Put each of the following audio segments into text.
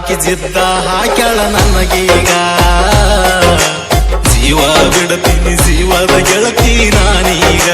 ಆಕಿ ಜಿದ್ದ ಹಾಕ್ಯಾಳ ನನಗೀಗ ಜೀವ ಬಿಡ್ತೀನಿ ಜೀವದ ಗೆಳತಿ ನಾನೀಗ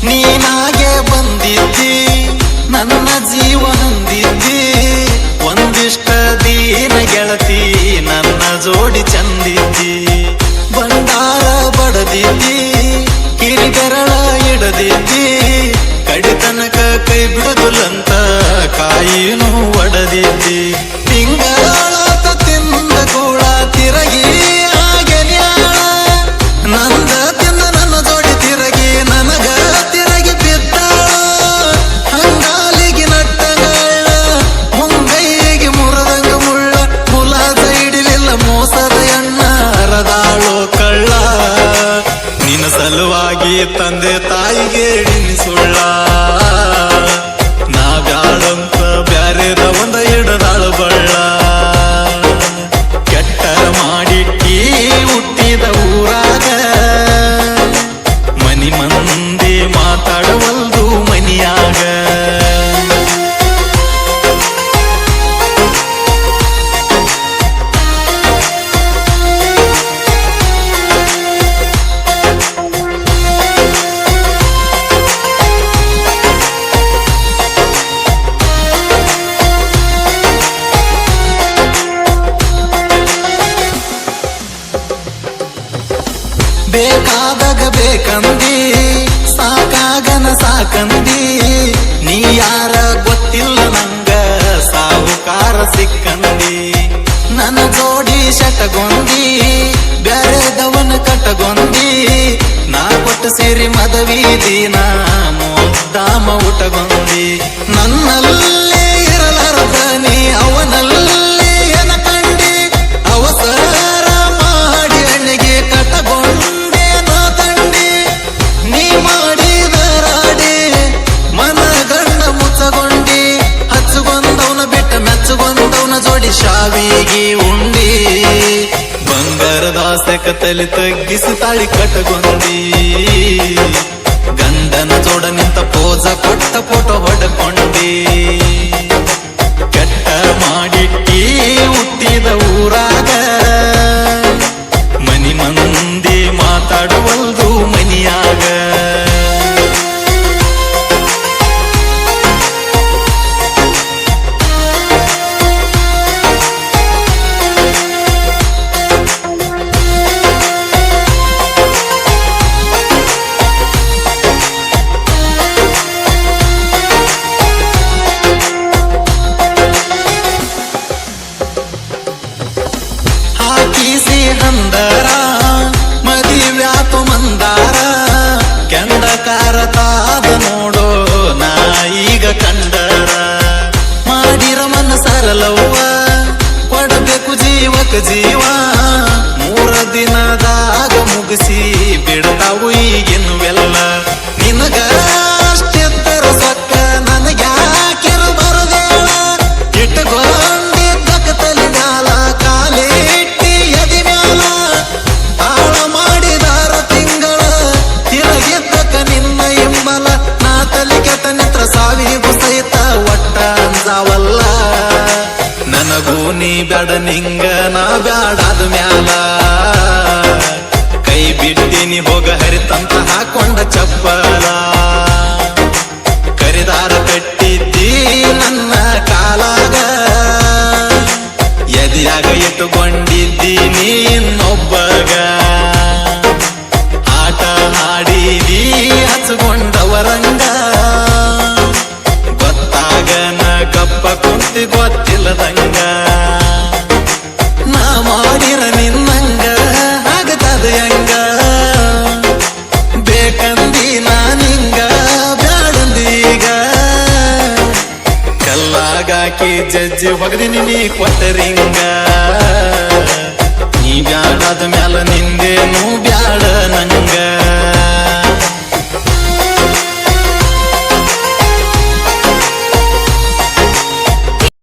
ನೀನಾಗೆ ಬಂದಿದ್ದಿ ನನ್ನ ಜೀವ ಹೊಂದಿದ್ದಿ ಒಂದಿಷ್ಟ ದೀನ ಗೆಳತಿ ನನ್ನ ಜೋಡಿ ಚಂದಿದ್ದಿ ಬಂಡಾರ ಬಡದಿದ್ದಿ ಕಿರಿಬೆರಳ ಇಡದಿದ್ದಿ ಕಡಿತನಕ ಕೈ ಬಿಡುದಿಲ್ಲಂತ ಕಾಯಿನೂ ಒಡದಿದ್ದಿ ತಿಂಗಳಾತ ತಿಂದ ಕೂಡ ತಿರಗಿ ಆಗ್ಯಾಳ ನಂದ ತಿಂದ ನನ್ನ ಜೋಡಿ ತಿರಗಿ ನನಗ ತಿರಗಿ ಬಿದ್ದ ಹಂಗಾಲಿಗೆ ನಟ್ಟಗಳ ಮುಂಗೈಗೆ ಮುರದಂಗ ಮುಳ್ಳ ಮುಲಾದ ಹಿಡಿಲಿಲ್ಲ ಮೋಸದ ಎಣ್ಣ ಅರದಾಳೋ ಕಳ್ಳ ನಿನ್ನ ಸಲುವಾಗಿ ತಂದೆ ತಾಯಿಗೆ ಸುಳ್ಳ ನಾ ಬ್ಯಾಳಂತ ಬ್ಯಾರೆದ ಒಂದ ಹಿಡದಾಳ ಬಳ್ಳ ಕೆಟ್ಟರ ಮಾಡಿಟ್ಟಿ ಹುಟ್ಟಿದ ಊರಾಗ ಮನಿ ಮಂದಿ ಮಾತಾಡವಲ್ದು ಮನಿಯಾಗ ಬೇಕಾದಾಗ ಬೇಕಂದಿ ಸಾಕಾಗನ ಸಾಕಂದಿ ನೀ ಯಾರ ಗೊತ್ತಿಲ್ಲ ನಂಗ ಸಾಹುಕಾರ ಸಿಕ್ಕಂದಿ ನನ್ನ ಜೋಡಿ ಶಟಗೊಂದಿ ಬ್ಯಾರೆದವನ ಕಟಗೊಂದಿ ನಾ ಕೊಟ್ಟು ಸೇರಿ ಮದವಿ ದಿನ ಮುದ್ದಾಮ ಊಟಗೊಂದಿ ನನ್ನಲ್ಲೇ ಇರಲಾರದ ನೀ ಅವನಲ್ಲೇ ಏನ ಕಂಡಿ ಅವಸರ ಮಾಡಿ ಅಣ್ಣಿಗೆ ಕಟಗೊಂಡೆ ನಾ ತಂಡಿ ನೀ ಮಾಡಿದ ರಾಡಿ ಮನಗಂಡ ಮುಚ್ಚಗೊಂಡಿ ಹಚ್ಚುಗೊಂದವನ ಬಿಟ್ಟ ಮೆಚ್ಚುಗೊಂದವನ ಜೋಡಿ ಶಾವಿಗೆ ಉಂಡಿ ಬಂಗಾರದ ಆಸೆಕ ತಲೆ ತಗ್ಗಿಸಿ ತಾಳಿ ಕಟಗೊಂಡಿ ಗಂಡನ ಜೋಡ ನಿಂತ ಪೋಜ ಕೊಟ್ಟ ಫೋಟೋ ಹೊಡಕೊಂಡಿ ಕೆಟ್ಟ ಮಾಡಿಟ್ಟಿ ಹುಟ್ಟಿದ ಊರಾಗ ಮನಿ ಮಂದಿ ಮಾತಾಡುವಲ್ದು ಮನಿಯಾಗ ಹಾಕಿಸಿ ಹಂದರ ಮದಿವ್ಯಾತು ಮಂದಾರ ಕೆಂಡಕಾರ ತಾದ ನೋಡೋ ನಾ ಈಗ ಕಂಡರ ಮಾಡಿರ ಮನ ಸರಲವ್ವ ಕೊಡಬೇಕು ಜೀವಕ ಜೀವ 3 ದಿನದಾಗ ಮುಗಿಸಿ ಬಿಡ್ತಾವು ಈಗಿನ್ವೆಲ್ಲ ನಿನಗ ಅಷ್ಟೆತ್ತರ ಸೊಕ್ಕ ನನಗ್ಯಾಕಿರ ಬರದೇಳ ಇಟ್ಟುಕೊಂಡಿದ್ದಕ ತಲೆ ಮ್ಯಾಲ ಕಾಲಿಟ್ಟಿ ಎದಿ ಮ್ಯಾಲ ತಾಳ ಮಾಡಿದಾರ ತಿಂಗಳ ತಿರಗಿದ್ದಕ ನಿನ್ನ ಇಂಬಲ ನಾ ತಲೆ ಕೆಟ್ಟ ನಿತ್ರ ಸಾವಿಗೂ ಸಹಿತ ಒಟ್ಟ ಅಂಜಾವಲ್ಲ ನನಗೂ ನೀ ಬ್ಯಾಡ ನಿಂಗ ನಾ ಬ್ಯಾಡಾದ ಮ್ಯಾಲ ಕೈ ಬಿಟ್ಟಿನಿ ಹೋಗ ಹರಿತಂತ ಹಾಕೊಂಡ ಚಪ್ಪಲ ಕರಿದಾರ ಕಟ್ಟಿದ್ದಿ ನನ್ನ ಕಾಲಾಗ ಎದಿಯಾಗ ಇಟ್ಟುಕೊಂಡಿದ್ದಿ ನೀನೊಬ್ಬಗ ಆಟ ಹಾಡಿದಿ ಹಚ್ಕೊಂಡವರಂಗ ಗೊತ್ತಾಗನ ಗಪ್ಪ ಕುಂತಿ ಗೊತ್ತಿಲ್ಲದಂಗ ನಾ ಮಾಡಿರ ನಿನ್ನಂಗ ಆಗತದ ಹೆಂಗ ಬೇಕಂದಿ ನಾನಿಂಗ ಬ್ಯಾಡಂದೀಗ ಕಲ್ಲಾಗಾಕಿ ಜಜ್ಜಿ ಹೊಗದಿನಿ ನೀ ಕೊಟ್ಟರಿಂಗ ನೀ ಬ್ಯಾಡಾದ ಮ್ಯಾಲ ನಿಂದೇನು ಬ್ಯಾಡ ನಂಗ